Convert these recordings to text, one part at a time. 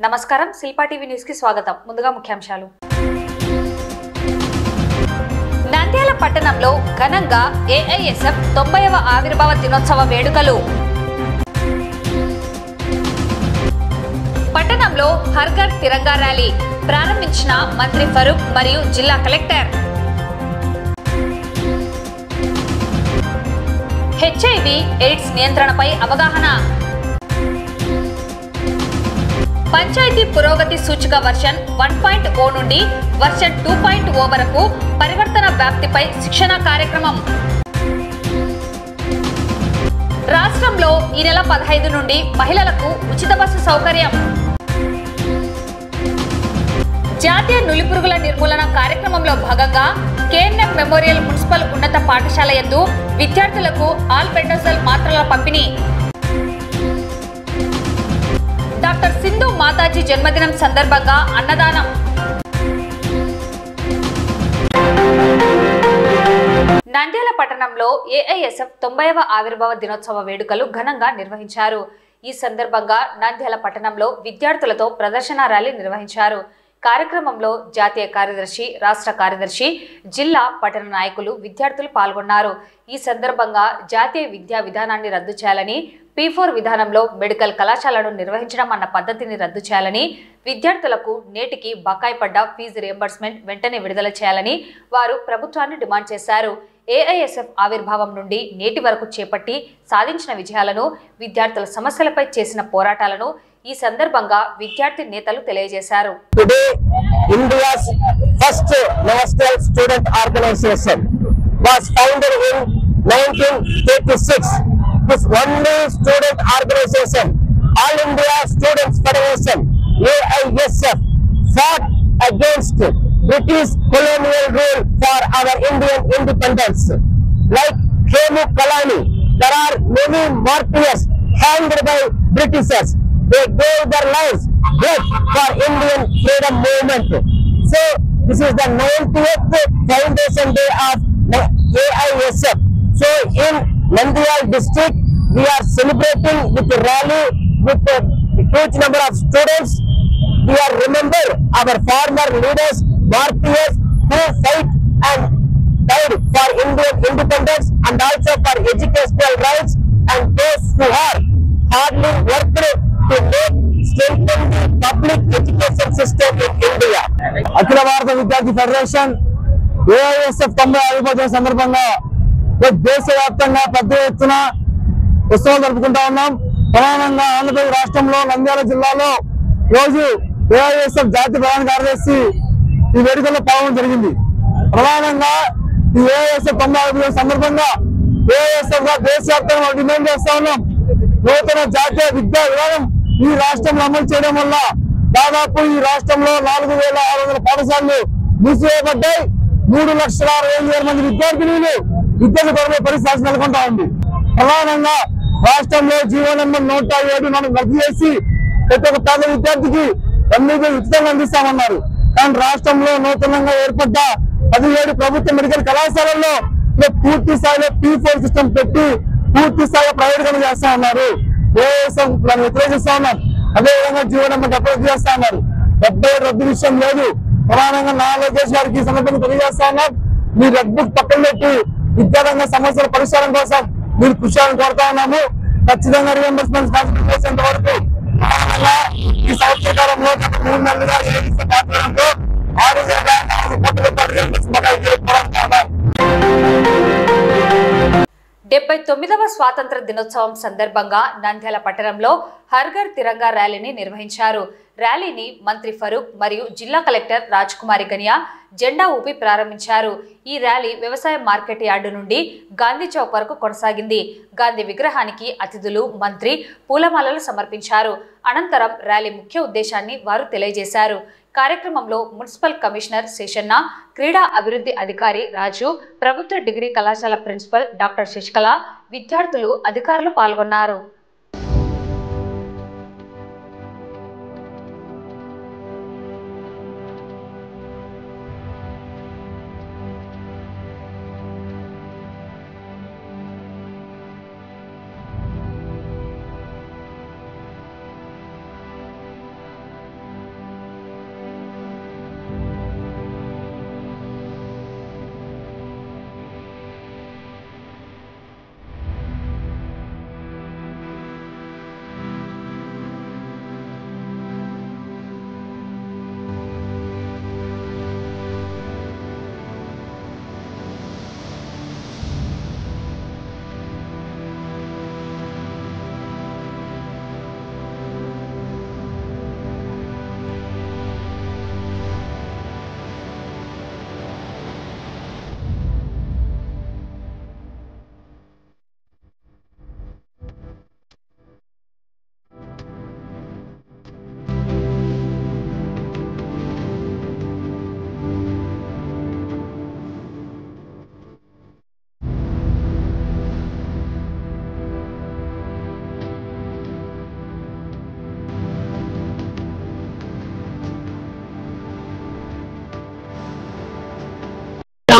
నమస్కారం Shilpa TV news కి స్వాగతం. ముందుగా ముఖ్యాంశాలు. నంద్యాల పట్టణంలో ఘనంగా ఏఐఎస్ఎఫ్ 90వ ఆవిర్భావ దినోత్సవ వేడుకలు. పట్టణంలో హర్ ఘర్ తిరంగా ర్యాలీ ప్రారంభించిన మంత్రి ఫరూక్ మరియు జిల్లా కలెక్టర్. హెచ్ఐవి ఎయిడ్స్ నియంత్రణపై అవగాహన. పంచాయతీ పురోగతి సూచిక వర్షన్ 1.0 నుండి వర్షన్ 2.0 వరకు పరివర్తన వ్యాప్తిపై శిక్షణ కార్యక్రమం. రాష్ట్రంలో ఈ నెల 15 నుండి మహిళలకు ఉచిత బస్సు సౌకర్యం. జాతీయ నులిపురుగుల నిర్మూలన కార్యక్రమంలో భాగంగా కేఎన్ఎం మెమోరియల్ మున్సిపల్ ఉన్నత పాఠశాల యందు విద్యార్థులకు ఆల్బెండజోల్ మాత్రల పంపిణీ. డాక్టర్ సింధు మాతాజీ జన్మదినం సందర్భంగా అన్నదానం. నంద్యాల పట్టణంలో ఏఐఎస్ఎఫ్ 90వ ఆవిర్భావ దినోత్సవ వేడుకలు ఘనంగా నిర్వహించారు. ఈ సందర్భంగా నంద్యాల పట్టణంలో విద్యార్థులతో ప్రదర్శన ర్యాలీ నిర్వహించారు. కార్యక్రమంలో జాతీయ కార్యదర్శి, రాష్ట్ర కార్యదర్శి, జిల్లా, పట్టణ నాయకులు, విద్యార్థులు పాల్గొన్నారు. ఈ సందర్భంగా జాతీయ విద్యా విధానాన్ని రద్దు చేయాలని, P4 విధానంలో మెడికల్ కళాశాలను నిర్వహించడం అన్న పద్ధతిని రద్దు చేయాలని, విద్యార్థులకు నేటికి బకాయి పడ్డ ఫీజు రియంబర్స్మెంట్ వెంటనే విడుదల చేయాలని వారు ప్రభుత్వాన్ని డిమాండ్ చేశారు. ఏఐఎస్ఎఫ్ ఆవిర్భావం నుండి నేటి వరకు చేపట్టి సాధించిన విజయాలను, విద్యార్థుల సమస్యలపై చేసిన పోరాటాలను ఈ సందర్భంగా విద్యార్థి నేతలు తెలియజేశారు. Today, India's first national student organization was founded in 1936. This only student organization, All India Students Federation (AISF), fought against British colonial rule for our Indian independence. Like Hemu Kalani, there are many martyrs hanged by Britishers. They gave their lives blood for Indian freedom movement. So this is the 90th foundation day of AISF. So in Nandyal district, we are celebrating with a rally with a huge number of students. We are remember our former leaders, martyrs who fight and died for Indian independence and also for educational rights, and those who are hardly worked to make strengthen the public education system in India. అఖిల భారత విద్యార్థి federation AISF 90వ ఆవిర్భావ సందర్భంగా దేశవ్యాప్తంగా పెద్ద ఎత్తున ఉత్సవాలు జరుపుకుంటా ఉన్నాం. ప్రధానంగా ఆంధ్రప్రదేశ్ రాష్ట్రంలో నంద్యాల జిల్లాలో రోజు ఏఐఎస్ఎఫ్ జాతీయ ప్రధాన కార్యదర్శి ఈ వేడుకల్లో పాల్గొనడం జరిగింది. ప్రధానంగా ఈ ఏఐఎస్ఎఫ్ 90వ ఆవిర్భావ సందర్భంగా ఏఐఎస్ఎఫ్ గా దేశవ్యాప్తంగా డిమాండ్ చేస్తా ఉన్నాం. నూతన జాతీయ విద్యా విధానం ఈ రాష్ట్రంలో అమలు చేయడం వల్ల దాదాపు ఈ రాష్ట్రంలో 4,600 పాఠశాలలు మూసివేయబడ్డాయి. 3,60,000 మంది విద్యార్థినులు విద్యకు దొరకే పరిస్థితి నెలకొంటా ఉంది. ప్రధానంగా రాష్ట్రంలో జీవో నెంబర్ 107 మనం రద్దు చేసి ప్రతి ఒక్క పేద విద్యార్థికి MBBS ఉచితంగా అందిస్తామన్నారు. కానీ రాష్ట్రంలో నూతనంగా ఏర్పడ్డ 17 ప్రభుత్వ మెడికల్ కళాశాలల్లో పూర్తి స్థాయిలో P4 సిస్టమ్ పెట్టి పూర్తి స్థాయిలో ప్రైవేట్ చేస్తా ఉన్నారు. ఏఐఎస్ఎఫ్ వ్యతిరేకిస్తా ఉన్నారు. అదేవిధంగా జీవో నెంబర్ 70 చేస్తా ఉన్నారు. 70 రద్దు విషయం లేదు. ప్రధానంగా నా లోకేష్ గారికి ఈ సందర్భంగా తెలియజేస్తా ఉన్నారు. మీ రెడ్ బుక్ పక్కన పెట్టి విద్యారంగ సమస్యల పరిష్కారం కోసం మీరు కృషి చేయాలని కోరుతా ఉన్నాము. ఖచ్చితంగా రియంబర్స్మెంట్ చేసేంత వరకు ఈ సంవత్సర కాలంలో 3 నెలలుగా ఆధ్వర్యంలో 6,000 కోట్ల రూపాయల రియంబర్స్మెంట్ 79వ స్వాతంత్ర దినోత్సవం సందర్భంగా నంద్యాల పట్టణంలో హర్ ఘర్ తిరంగా ర్యాలీని నిర్వహించారు. ర్యాలీని మంత్రి ఫరూక్ మరియు జిల్లా కలెక్టర్ రాజ్కుమారి గనియా జెండా ఊపి ప్రారంభించారు. ఈ ర్యాలీ వ్యవసాయ మార్కెట్ యార్డు నుండి గాంధీ చౌక్ వరకు కొనసాగింది. గాంధీ విగ్రహానికి అతిథులు, మంత్రి పూలమాలలు సమర్పించారు. అనంతరం ర్యాలీ ముఖ్య ఉద్దేశాన్ని వారు తెలియజేశారు. కార్యక్రమంలో మున్సిపల్ కమిషనర్ శేషన్న, క్రీడా అభివృద్ధి అధికారి రాజు, ప్రభుత్వ డిగ్రీ కళాశాల ప్రిన్సిపల్ డాక్టర్ శశికళ, విద్యార్థులు, అధికారులు పాల్గొన్నారు.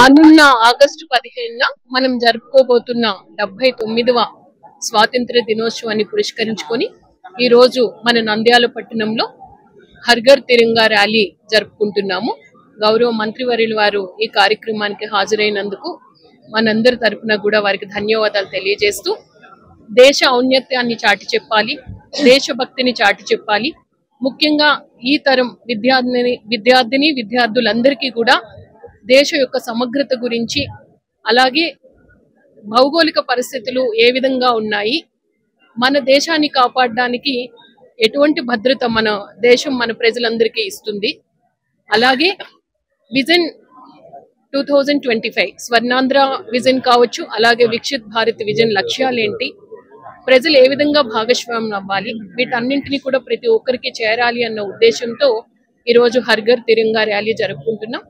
రానున్న ఆగస్టు 15న మనం జరుపుకోబోతున్న 79వ స్వాతంత్ర దినోత్సవాన్ని పురస్కరించుకొని ఈ రోజు మన నంద్యాల పట్టణంలో హర్ ఘర్ తిరంగా ర్యాలీ జరుపుకుంటున్నాము. గౌరవ మంత్రివర్యులు వారు ఈ కార్యక్రమానికి హాజరైనందుకు మనందరి తరపున కూడా వారికి ధన్యవాదాలు తెలియజేస్తూ, దేశ ఔన్నత్యాన్ని చాటి చెప్పాలి, దేశభక్తిని చాటి చెప్పాలి. ముఖ్యంగా ఈ తరం విద్యార్థిని విద్యార్థులందరికీ కూడా దేశ యొక్క సమగ్రత గురించి, అలాగే భౌగోళిక పరిస్థితులు ఏ విధంగా ఉన్నాయి, మన దేశాన్ని కాపాడడానికి ఎటువంటి భద్రత మన దేశం మన ప్రజలందరికీ ఇస్తుంది, అలాగే విజన్ 2025 స్వర్ణాంధ్ర విజన్ కావచ్చు, అలాగే వికసిత్ భారత్ విజన్ లక్ష్యాలేంటి, ప్రజలు ఏ విధంగా భాగస్వామ్యం అవ్వాలి, వీటన్నింటినీ కూడా ప్రతి ఒక్కరికి చేరాలి అన్న ఉద్దేశంతో ఈరోజు హర్ ఘర్ తిరంగా ర్యాలీ జరుపుకుంటున్నాం.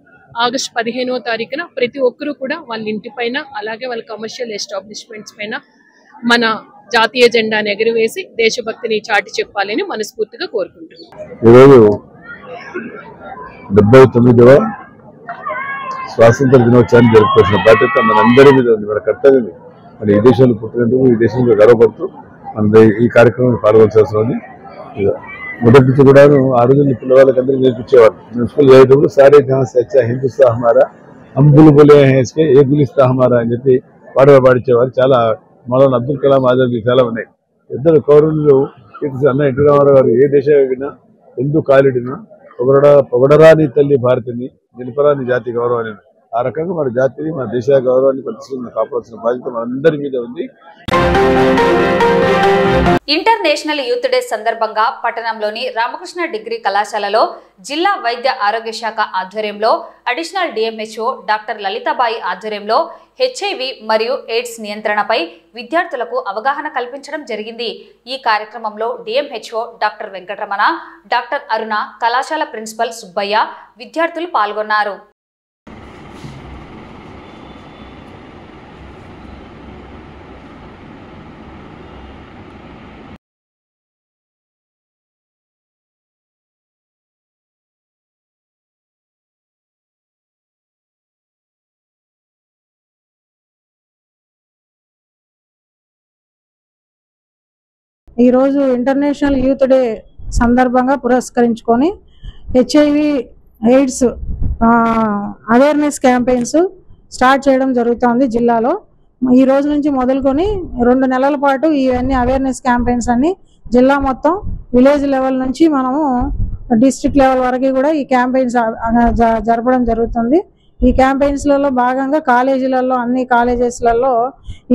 ఆగస్టు 15వ తారీఖున ప్రతి ఒక్కరూ కూడా వాళ్ళ ఇంటి పైన, అలాగే వాళ్ళ కమర్షియల్ ఎస్టాబ్లిష్మెంట్స్ పైన మన జాతీయ జెండాను ఎగురవేసి దేశభక్తిని చాటి చెప్పాలని మనస్ఫూర్తిగా కోరుకుంటున్నాం. ఈరోజు 79వ స్వాతంత్ర దినోత్సవాన్ని జరుపుకోవాల్సిన బాధ్యత మనందరి మీద ఉంది, మన కర్తవ్యం. మన ఈ దేశంలో పుట్టినందుకు ఈ దేశంలో గర్వపడుతూ మన ఈ కార్యక్రమాన్ని పాల్గొనాల్సిన అవసరం ఉంది. మొదటి నుంచి కూడా ఆ రోజుల్లో పిల్లవాళ్ళకి అందరికీ నేర్పించేవాళ్ళు. మేము స్కూల్ చదివేటప్పుడు సారే జహాన్ సే అచ్చా హిందుస్తా హమారా హమ్ బుల్బులే హే ఏ గులిస్తా హమారా అని చెప్పి పాడించేవారు. చాలా మౌలానా అబ్దుల్ కలాం ఆజాద్ చాలా ఉన్నాయి. ఇద్దరు కౌరవులు అన్న ఎన్టీ రామారావు గారు ఏ దేశం వెళ్ళినా, ఎందుకు కాలిడినా పొగడరా నీ తల్లి భారతిని, నిలుపరా నీ జాతి గౌరవాన్ని. ఆ రకంగా మన జాతిని, మన దేశ గౌరవాన్ని ప్రతిష్టంగా కాపాడాల్సిన బాధ్యత మనందరి మీద ఉంది. ఇంటర్నేషనల్ యూత్ డే సందర్భంగా పట్టణంలోని రామకృష్ణ డిగ్రీ కళాశాలలో జిల్లా వైద్య ఆరోగ్య శాఖ ఆధ్వర్యంలో అడిషనల్ డిఎంహెచ్ఓ డాక్టర్ లలితాబాయి ఆధ్వర్యంలో హెచ్ఐవి మరియు ఎయిడ్స్ నియంత్రణపై విద్యార్థులకు అవగాహన కల్పించడం జరిగింది. ఈ కార్యక్రమంలో డిఎంహెచ్ఓ డాక్టర్ వెంకటరమణ, డాక్టర్ అరుణ, కళాశాల ప్రిన్సిపల్ సుబ్బయ్య, విద్యార్థులు పాల్గొన్నారు. ఈరోజు ఇంటర్నేషనల్ యూత్ డే సందర్భంగా పురస్కరించుకొని HIV AIDS awareness campaigns start చేయడం జరుగుతుంది జిల్లాలో. ఈ రోజు నుంచి మొదలుకొని 2 నెలల పాటు ఇవన్నీ అవేర్నెస్ క్యాంపెయిన్స్ అన్ని జిల్లా మొత్తం విలేజ్ లెవెల్ నుంచి మనము డిస్ట్రిక్ట్ లెవెల్ వరకు కూడా ఈ క్యాంపెయిన్స్ జరపడం జరుగుతుంది. ఈ క్యాంపెయిన్స్లలో భాగంగా కాలేజీలలో, అన్ని కాలేజెస్లలో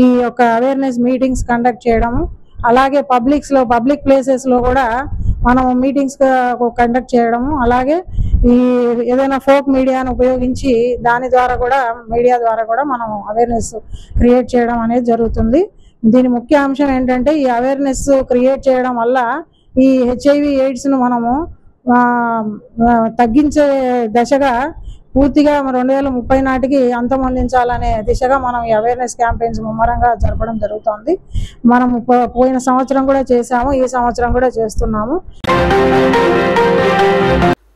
ఈ యొక్క అవేర్నెస్ మీటింగ్స్ కండక్ట్ చేయడము, అలాగే పబ్లిక్ ప్లేసెస్లో కూడా మనం మీటింగ్స్ కండక్ట్ చేయడము, అలాగే ఈ ఏదైనా ఫోక్ మీడియాను ఉపయోగించి మీడియా ద్వారా కూడా మనం అవేర్నెస్ క్రియేట్ చేయడం అనేది జరుగుతుంది. దీని ముఖ్య అంశం ఏంటంటే, ఈ అవేర్నెస్ క్రియేట్ చేయడం వల్ల ఈ హెచ్ఐవి ఎయిడ్స్ను మనము తగ్గించే దశగా పూర్తిగా 2030 నాటికి అంతమొందించాలనే దిశగా మనం ఈ అవేర్నెస్ క్యాంపెయిన్స్ ముమ్మరంగా జరపడం జరుగుతుంది. మనము పోయిన సంవత్సరం కూడా చేశాము, ఈ సంవత్సరం కూడా చేస్తున్నాము.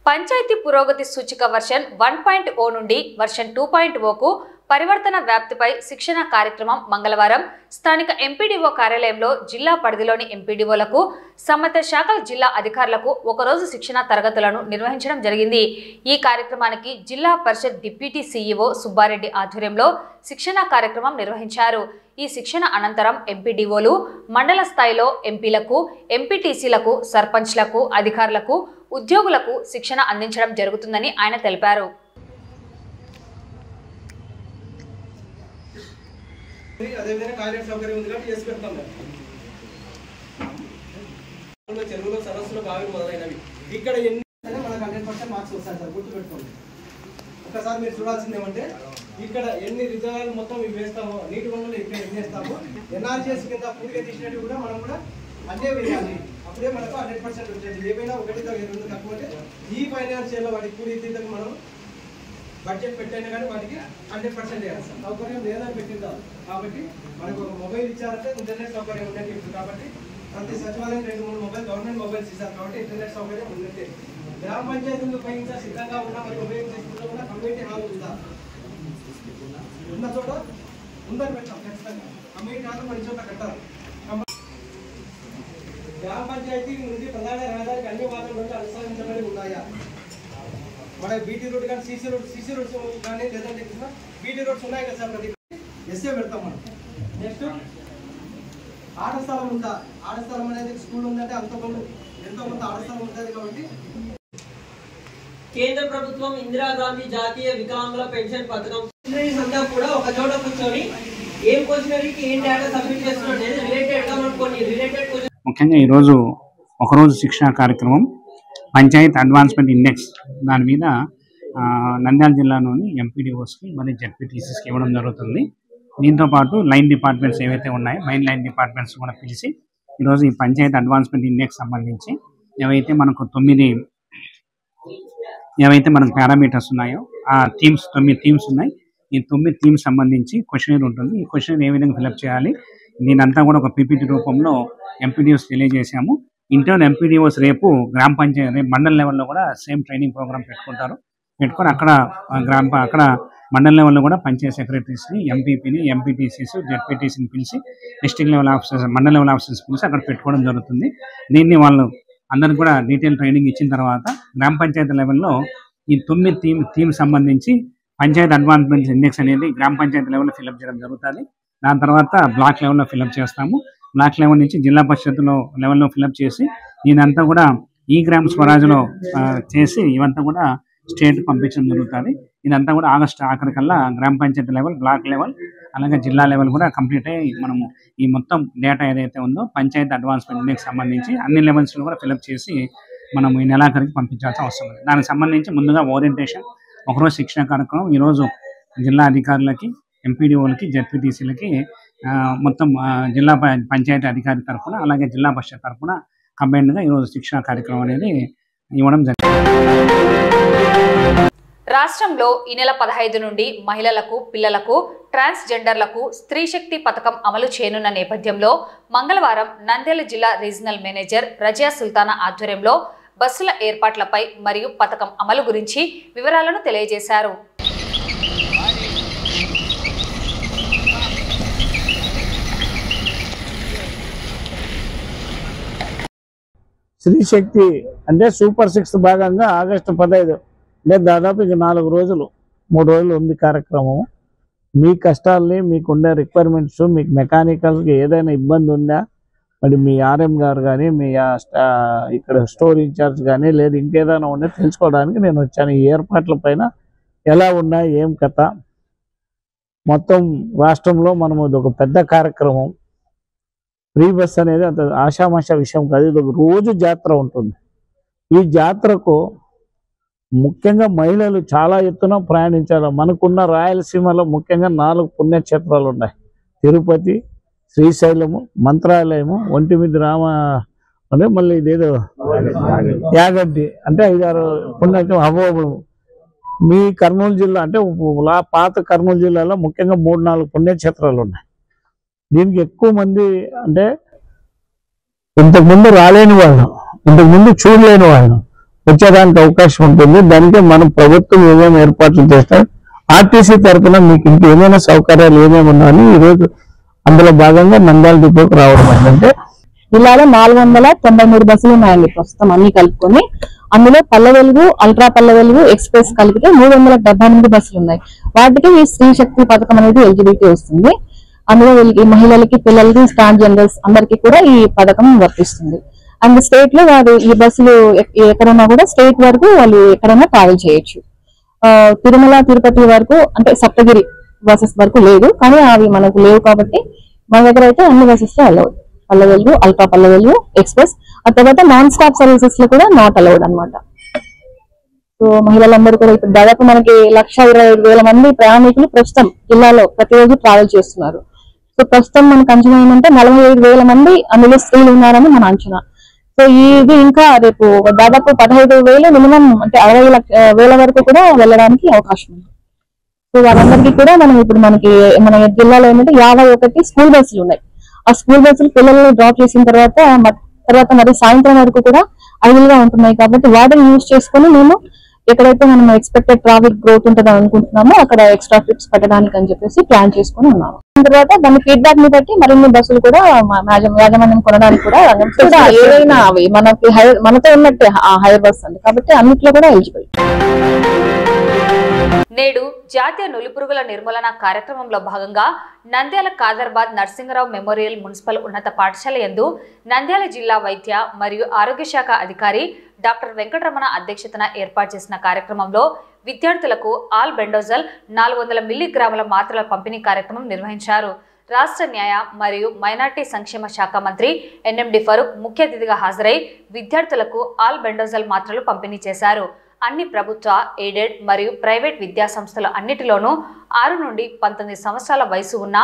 పంచాయతీ పురోగతి సూచిక వర్షన్ 1.0 నుండి వర్షన్ 2.0కు పరివర్తన వ్యాప్తిపై శిక్షణ కార్యక్రమం మంగళవారం స్థానిక ఎంపీడీఓ కార్యాలయంలో జిల్లా పరిధిలోని ఎంపీడీఓలకు, సంబంధిత శాఖల జిల్లా అధికారులకు ఒకరోజు శిక్షణ తరగతులను నిర్వహించడం జరిగింది. ఈ కార్యక్రమానికి జిల్లా పరిషత్ డిప్యూటీ సీఈఓ సుబ్బారెడ్డి ఆధ్వర్యంలో శిక్షణ కార్యక్రమం నిర్వహించారు. ఈ శిక్షణ అనంతరం ఎంపీడీఓలు మండల స్థాయిలో ఎంపీలకు, ఎంపీటీసీలకు, సర్పంచ్లకు, అధికారులకు, ఉద్యోగులకు శిక్షణ అందించడం జరుగుతుందని ఆయన తెలిపారు. చెరువులో సరస్సులో బావి మొదలైనవి ఇక్కడ ఎన్ని మనకు 100% మార్క్స్ వస్తాయి సార్, గుర్తుపెట్టుకోండి. ఒకసారి మీరు చూడాల్సింది ఏమంటే, ఇక్కడ ఎన్ని రిజర్వాయర్లు మొత్తం ఇవి వేస్తామో, నీటి వనరులు ఇక్కడ ఎన్ని వేస్తామో, ఎన్ఆర్జీఎస్ కింద పూర్తిగా తీసినట్టు కూడా మనం కూడా అన్నీ వేయాలి. అప్పుడే మనకు 100% వచ్చేది. ఏమైనా 1-2 తక్కువ అంటే ఈ ఫైనాన్షియల్లో వాటికి పూర్తికి మనం బడ్జెట్ పెట్టైనా కానీ వాటికి 100% వేయాలి సార్. సౌకర్యం లేదని పెట్టిందా కాబట్టి మనకు ఒక మొబైల్ ఇచ్చారంటే ఇంటర్నెట్ సౌకర్యం ఉండేది ఇప్పుడు. కాబట్టి ప్రతి సచివాలయం 2-3 మొబైల్ గవర్నమెంట్ మొబైల్స్ ఇస్తారు కాబట్టి ఇంటర్నెట్ సౌకర్యం ఉన్నట్టే. గ్రామ పంచాయతీలు ఉపయోగించ సిద్ధంగా ఉన్న మరి ఉపయోగించుకుంటూ ఉన్న కమ్యూనిటీ హాల్ ఉందా? ఉన్న చోట ఉందని పెట్టాం ఖచ్చితంగా. అమ్మాయి కాదు పని చోట కట్టాలి. గ్రామ పంచాయతీ నుండి ప్రధాన రహదారికి అన్ని వాహనాల నుండి అనుసరించబడి ఉన్నాయా? మన బీటీ రోడ్ కానీ సీసీ రోడ్స్ కానీ లేదంటే బీటీ రోడ్స్ ఉన్నాయి కదా సార్, ప్రతి ఎస్ఏ పెడతాం మనం. నెక్స్ట్ ఆట స్థలం ఉందా? ఆట స్థలం అనేది స్కూల్ ఉందంటే ఎంతో కొంత ఆట స్థలం ఉంటుంది. కాబట్టి కేంద్ర ప్రభుత్వం ఇందిరాగాంధీ జాతీయ వికలాంగుల పెన్షన్ పథకం అంతా కూడా ఒక చోట కూర్చొని ఏం క్వశ్చనరీకి ఏం డేటా సబ్మిట్ చేస్తున్నారు అనేది రిలేటెడ్ గా కొన్ని రిలేటెడ్ క్వశ్చన్. ముఖ్యంగా ఈరోజు ఒకరోజు శిక్షణ కార్యక్రమం పంచాయత్ అడ్వాన్స్మెంట్ ఇండెక్స్ దాని మీద నంద్యాల జిల్లాలోని ఎంపీడీఓస్కి మరియు జెడ్పీటీసీస్కి ఇవ్వడం జరుగుతుంది. దీంతోపాటు లైన్ డిపార్ట్మెంట్స్ ఏవైతే ఉన్నాయో మెయిన్ లైన్ డిపార్ట్మెంట్స్ కూడా పిలిచి ఈరోజు ఈ పంచాయత్ అడ్వాన్స్మెంట్ ఇండెక్స్ సంబంధించి ఏవైతే మనకు పారామీటర్స్ ఉన్నాయో ఆ 9 థీమ్స్ ఉన్నాయి. ఈ 9 థీమ్స్ సంబంధించి క్వశ్చనర్ ఉంటుంది. ఈ క్వశ్చనర్ ఏ విధంగా ఫిలప్ చేయాలి దీనంతా కూడా ఒక పీపీటీ రూపంలో ఎంపీడీఓస్ తెలియజేశాము. ఇంటర్న్ ఎంపీడీఓస్ రేపు గ్రామ పంచాయతీ మండల లెవెల్లో కూడా సేమ్ ట్రైనింగ్ ప్రోగ్రామ్ పెట్టుకొని అక్కడ మండల లెవెల్లో కూడా పంచాయత్ సెక్రటరీస్ని, ఎంపీపీని, ఎంపీటీసీస్, జెడ్పీటీసీని పిలిచి డిస్ట్రిక్ట్ లెవెల్ ఆఫీసర్స్, మండల లెవెల్ ఆఫీసర్స్ పిలిచి అక్కడ పెట్టుకోవడం జరుగుతుంది. దీన్ని వాళ్ళు అందరికి కూడా డీటెయిల్ ట్రైనింగ్ ఇచ్చిన తర్వాత గ్రామ పంచాయతీ లెవెల్లో ఈ 9 థీమ్ సంబంధించి పంచాయత్ అడ్వాన్స్మెంట్ ఇండెక్స్ అనేది గ్రామ పంచాయతీ లెవెల్లో ఫిలప్ చేయడం జరుగుతుంది. దాని తర్వాత బ్లాక్ లెవెల్లో ఫిలప్ చేస్తాము. బ్లాక్ లెవెల్ నుంచి జిల్లా పరిషత్తులో లెవెల్లో ఫిలప్ చేసి దీనంతా కూడా ఈ గ్రామ స్వరాజ్లో చేసి ఇవంతా కూడా స్టేట్ పంపించడం జరుగుతుంది. ఇదంతా కూడా ఆగస్టు ఆఖరికల్లా గ్రామ పంచాయతీ లెవెల్, బ్లాక్ లెవెల్ అలాగే జిల్లా లెవెల్ కూడా కంప్లీట్ అయ్యి మనము ఈ మొత్తం డేటా ఏదైతే ఉందో పంచాయత్ అడ్వాన్స్మెంట్ ఇండెక్స్ సంబంధించి అన్ని లెవెల్స్లో కూడా ఫిలప్ చేసి మనం ఈ నెలాఖరికి పంపించాల్సిన అవసరం ఉంది. దానికి సంబంధించి ముందుగా ఓరియంటేషన్ ఒకరోజు శిక్షణ కార్యక్రమం ఈరోజు జిల్లా అధికారులకి, ఎంపీడీఓలకి, జెడ్పీటీసీలకి మొత్తం జిల్లా పంచాయతీ అధికారి తరఫున అలాగే జిల్లా పరిషత్ తరఫున కంబైన్డ్గా ఈరోజు శిక్షణ కార్యక్రమం అనేది ఇవ్వడం జరిగింది. రాష్ట్రంలో ఈ నెల 15 నుండి మహిళలకు, పిల్లలకు, ట్రాన్స్జెండర్లకు స్త్రీ శక్తి పథకం అమలు చేయనున్న నేపథ్యంలో మంగళవారం నంద్యాల జిల్లా రీజనల్ మేనేజర్ రజియా సుల్తానా ఆధ్వర్యంలో బస్సుల ఏర్పాట్లపై మరియు పథకం అమలు గురించి వివరాలను తెలియజేశారు. స్త్రీ శక్తి అంటే సూపర్ 6 భాగంగా ఆగస్టు 15 అంటే దాదాపు ఇక 4 రోజులు 3 రోజులు ఉంది కార్యక్రమం. మీ కష్టాలని, మీకుండే రిక్వైర్మెంట్స్, మీకు మెకానికల్కి ఏదైనా ఇబ్బంది ఉందా, మరి మీ ఆర్ఎం గారు కానీ, మీ ఇక్కడ స్టోర్ ఇన్ఛార్జ్ కానీ, లేదు ఇంకేదైనా ఉండే తెలుసుకోవడానికి నేను వచ్చాను. ఈ ఏర్పాట్ల పైన ఎలా ఉన్నాయి, ఏం కథ, మొత్తం రాష్ట్రంలో మనం ఒక పెద్ద కార్యక్రమం. ఫ్రీ బస్ అనేది అంత ఆషామాషా విషయం కాదు. ఇది ఒక రోజు జాతర ఉంటుంది. ఈ జాతరకు ముఖ్యంగా మహిళలు చాలా ఎత్తున ప్రయాణించాలి. మనకున్న రాయలసీమలో ముఖ్యంగా 4 పుణ్యక్షేత్రాలు ఉన్నాయి. తిరుపతి, శ్రీశైలము, మంత్రాలయము, ఒంటిమిది రామ అంటే మళ్ళీ ఇదేదో యాగంటి అంటే 5-6 పుణ్యక్షేత్రం అవ్వబడు. మీ కర్నూలు జిల్లా అంటే పాత కర్నూలు జిల్లాలో ముఖ్యంగా 3-4 పుణ్యక్షేత్రాలు ఉన్నాయి. దీనికి ఎక్కువ మంది అంటే ఇంతకుముందు రాలేని వాళ్ళం, ఇంతకుముందు చూడలేని వాళ్ళం వచ్చేదానికి అవకాశం ఉంటుంది. దానికి మనం ప్రభుత్వం ఏమేమి ఏర్పాట్లు చేస్తారు, ఆర్టీసీ తరఫున మీకు ఇంకేమైనా సౌకర్యాలు ఏమేమి ఉన్నాయని ఈరోజు అందులో భాగంగా నంద్యాల డిపోకి రావడం ఏంటంటే జిల్లాలో 493 బస్సులు ఉన్నాయండి ప్రస్తుతం అన్ని కలుపుకొని. అందులో పల్లె వెలుగు, అల్ట్రా పల్లె వెలుగు, ఎక్స్ప్రెస్ కలిపితే 378 బస్సులు ఉన్నాయి. వాటికి ఈ స్త్రీ శక్తి పథకం అనేది ఎలిజిబిలిటీ వస్తుంది. అందులో మహిళలకి, పిల్లలకి, ట్రాన్స్జెండర్స్ అందరికీ కూడా ఈ పథకం వర్తిస్తుంది. అండ్ స్టేట్ లో వారు ఈ బస్సులు ఎక్కడైనా కూడా స్టేట్ వరకు వాళ్ళు ఎక్కడైనా ట్రావెల్ చేయొచ్చు. తిరుమల, తిరుపతి వరకు అంటే సప్తగిరి బస్సెస్ వరకు లేదు, కానీ అవి మనకు లేవు కాబట్టి మన దగ్గర అయితే అన్ని బస్సెస్ లో allowed. Palle Velugu, ultra Palle Velugu, express. ఆ తర్వాత నాన్ స్టాప్ సర్వీసెస్ లో కూడా నాట్ అలౌడ్ అనమాట. సో మహిళలందరూ కూడా ఇప్పుడు దాదాపు మనకి 1,25,000 మంది ప్రయాణికులు ప్రస్తుతం జిల్లాలో ప్రతిరోజు ట్రావెల్ చేస్తున్నారు. సో ప్రస్తుతం మనకు అంచనా ఏంటంటే 45,000 మంది అందులో స్త్రీలు ఉన్నారని మన అంచనా. సో ఇది ఇంకా రేపు దాదాపు 15,000 మినిమం అంటే 60,000 వరకు కూడా వెళ్ళడానికి అవకాశం ఉంది. సో వాళ్ళందరికీ కూడా మనం ఇప్పుడు మన జిల్లాలో ఏంటంటే 51 స్కూల్ బస్సులు ఉన్నాయి. ఆ స్కూల్ బస్సులు పిల్లల్ని డ్రాప్ చేసిన తర్వాత మరి సాయంత్రం వరకు కూడా అవైలబుల్ గా ఉంటున్నాయి. కాబట్టి వాటిని యూజ్ చేసుకుని మేము ఎక్కడైతే మనం ఎక్స్పెక్టెడ్ ట్రాఫిక్ గ్రోత్ ఉంటుందని అనుకుంటున్నామో అక్కడ ఎక్స్ట్రా ట్రిప్స్ పెట్టడానికి అని చెప్పేసి ప్లాన్ చేసుకుని ఉన్నాము. దాని తర్వాత దాని ఫీడ్బ్యాక్ ని బట్టి మరిన్ని బస్సులు కూడా యాజమాన్యం కొనడానికి కూడా ఏదైనా అవి మనకి మనతో ఉన్నట్టే హైర్ బస్ అండి, కాబట్టి అన్నిట్లో కూడా ఎలిజిబుల్. నేడు జాతీయ నులిపురుగుల నిర్మూలన కార్యక్రమంలో భాగంగా నంద్యాల కాదర్బాద్ నరసింగరావు మెమోరియల్ మున్సిపల్ ఉన్నత పాఠశాల యందు నంద్యాల జిల్లా వైద్య మరియు ఆరోగ్య శాఖ అధికారి డాక్టర్ వెంకటరమణ అధ్యక్షతన ఏర్పాటు చేసిన కార్యక్రమంలో విద్యార్థులకు ఆల్బెండోజల్ 400 మిల్లీగ్రాముల మాత్రల పంపిణీ కార్యక్రమం నిర్వహించారు. రాష్ట్ర న్యాయ మరియు మైనార్టీ సంక్షేమ శాఖ మంత్రి ఎన్ఎండి ఫరూక్ ముఖ్య అతిథిగా హాజరై విద్యార్థులకు ఆల్బెండోజల్ మాత్రలు పంపిణీ చేశారు. అన్ని ప్రభుత్వ, ఎయిడెడ్ మరియు ప్రైవేట్ విద్యా సంస్థలు అన్నిటిలోనూ 6 నుండి 19 సంవత్సరాల వయసు ఉన్న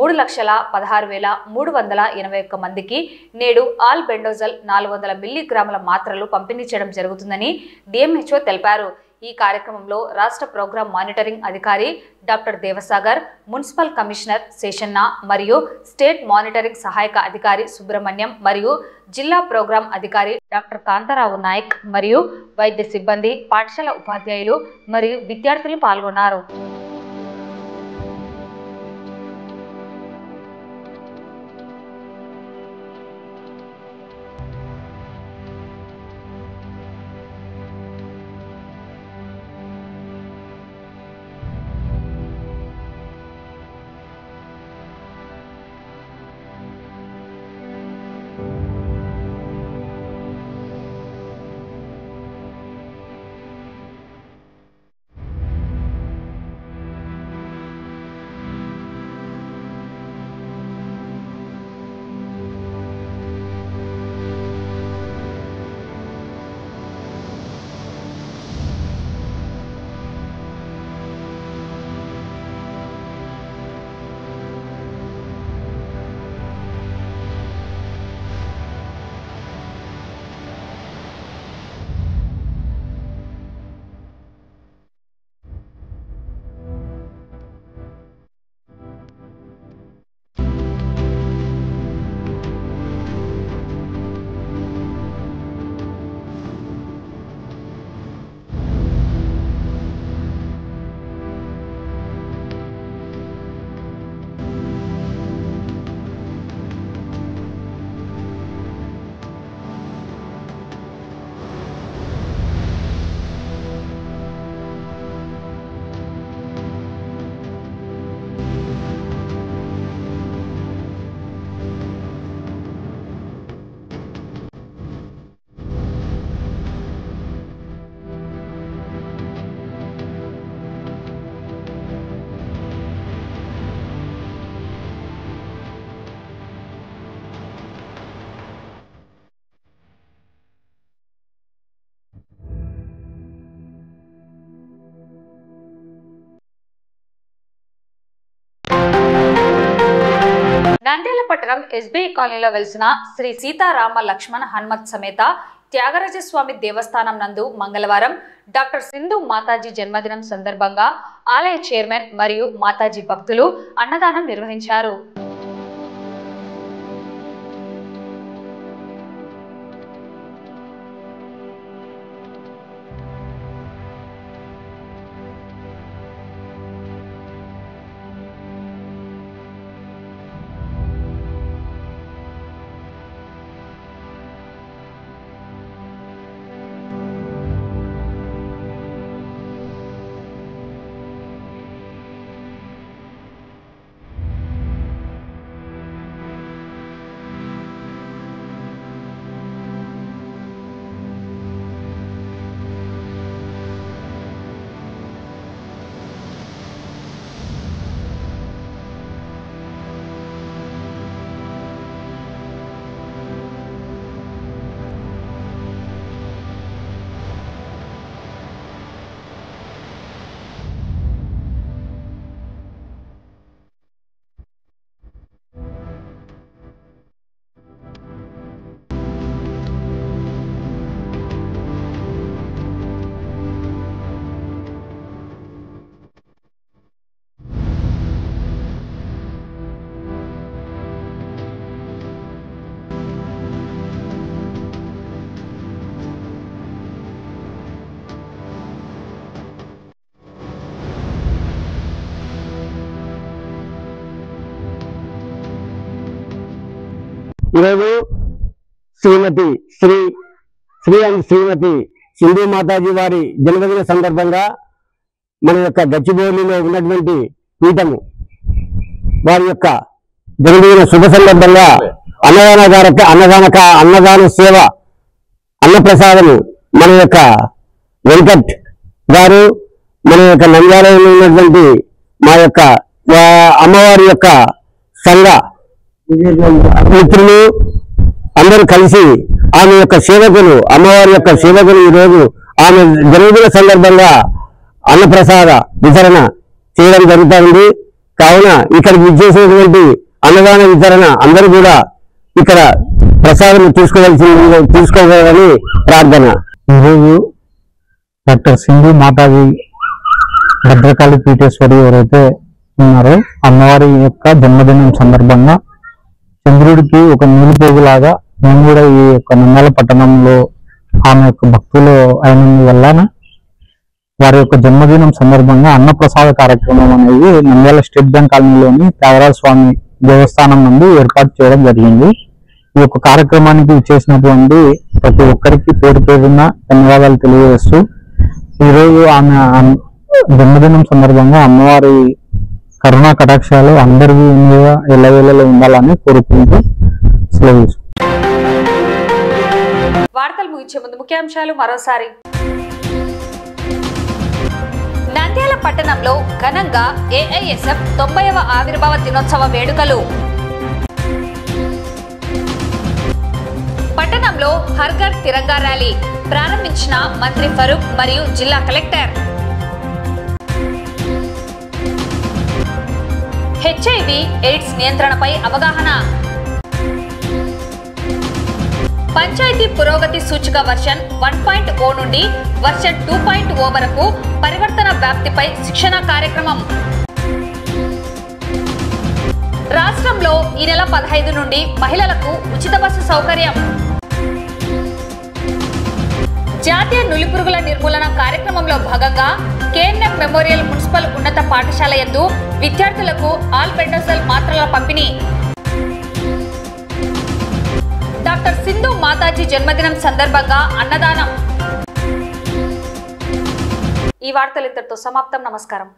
3,16,381 మందికి నేడు ఆల్బెండోజల్ 400 మిల్లీగ్రాముల మాత్రలు పంపిణీ చేయడం జరుగుతుందని డిఎంహెచ్ఓ తెలిపారు. ఈ కార్యక్రమంలో రాష్ట్ర ప్రోగ్రామ్ మానిటరింగ్ అధికారి డాక్టర్ దేవసాగర్, మున్సిపల్ కమిషనర్ శేషన్న మరియు స్టేట్ మానిటరింగ్ సహాయక అధికారి సుబ్రహ్మణ్యం మరియు జిల్లా ప్రోగ్రామ్ అధికారి డాక్టర్ కాంతారావు నాయక్ మరియు వైద్య సిబ్బంది, పాఠశాల ఉపాధ్యాయులు మరియు విద్యార్థులు పాల్గొన్నారు. నంద్యాల పట్టణం ఎస్బీఐ కాలనీలో వెలిసిన శ్రీ సీతారామ లక్ష్మణ హనుమత్ సమేత త్యాగరాజస్వామి దేవస్థానం నందు మంగళవారం డాక్టర్ సింధు మాతాజీ జన్మదినం సందర్భంగా ఆలయ చైర్మన్ మరియు మాతాజీ భక్తులు అన్నదానం నిర్వహించారు. ఈరోజు శ్రీమతి శ్రీ అండ్ శ్రీమతి సింధు మాతాజీ వారి జన్మదిన సందర్భంగా మన యొక్క గచ్చిబౌలిలో ఉన్నటువంటి పీఠము వారి యొక్క జన్మదిన శుభ సందర్భంగా అన్నదాన సేవ అన్నప్రసాదము మన యొక్క వెంకట్ గారు మన యొక్క నంద్యాలలో ఉన్నటువంటి మా యొక్క అమ్మవారి యొక్క సంఘ మిత్రులు అందరూ కలిసి ఆమె యొక్క సేవకులు అమ్మవారి యొక్క సేవకులు ఈరోజు ఆమె జన్మదిన సందర్భంగా అన్నప్రసాద వితరణ చేయడం జరుగుతుంది. కావున ఇక్కడికి విచ్చేసినటువంటి అన్నదాన వితరణ అందరూ కూడా ఇక్కడ ప్రసాదం తీసుకోవాలని ప్రార్థన. ఈరోజు డాక్టర్ సింధు మాతాజీ భద్రకాళి పీఠేశ్వరి ఎవరైతే ఉన్నారో అమ్మవారి యొక్క జన్మదినం సందర్భంగా చంద్రుడికి ఒక నీలిపోగులాగా మేము కూడా ఈ యొక్క నంద్యాల పట్టణంలో ఆమె యొక్క భక్తులు అయినందువల్ల వారి యొక్క జన్మదినం సందర్భంగా అన్నప్రసాద కార్యక్రమం అనేది నంద్యాల స్టేట్ బ్యాంక్ కాలనీలోని త్యాగరాజ స్వామి దేవస్థానం నుండి ఏర్పాటు చేయడం జరిగింది. ఈ యొక్క కార్యక్రమానికి చేసినటువంటి ప్రతి ఒక్కరికి పేరు పేరున ధన్యవాదాలు తెలియజేస్తూ ఈరోజు ఆమె జన్మదినం సందర్భంగా అమ్మవారి కరుణా కటాక్షాలు అందరికీ ఎల్లవేళలో ఉండాలని కోరుకుంటూ సెలవు. వార్తలు ముగించే ముందు ముఖ్యాంశాలు మరోసారి. నంద్యాల పట్టణంలో ఘనంగా ఏఐఎస్ఎఫ్ 90వ ఆవిర్భావ దినోత్సవ వేడుకలు. పట్టణంలో హర్ ఘర్ తిరంగా ర్యాలీ ప్రారంభించిన మంత్రి ఫరూక్ మరియు జిల్లా కలెక్టర్. హెచ్ఐవి ఎయిడ్స్ నియంత్రణపై అవగాహన. పంచాయతీ పురోగతి సూచిక వర్షన్ 1.0 నుండి వర్షన్ 2.0 వరకు పరివర్తన వ్యాప్తిపై శిక్షణ కార్యక్రమం. రాష్ట్రంలో ఈ నెల 15 నుండి మహిళలకు ఉచిత బస్సు సౌకర్యం. జాతీయ నులిపురుగుల నిర్మూలన కార్యక్రమంలో భాగంగా కేఎన్ఎం మెమోరియల్ మున్సిపల్ ఉన్నత పాఠశాల యందు విద్యార్థులకు ఆల్బెండజోల్ మాత్రల పంపిణీ. డాక్టర్ సింధు మాతాజీ జన్మదినం సందర్భంగా అన్నదానం. ఈ వార్తలు ఇంతటితో సమాప్తం. నమస్కారం.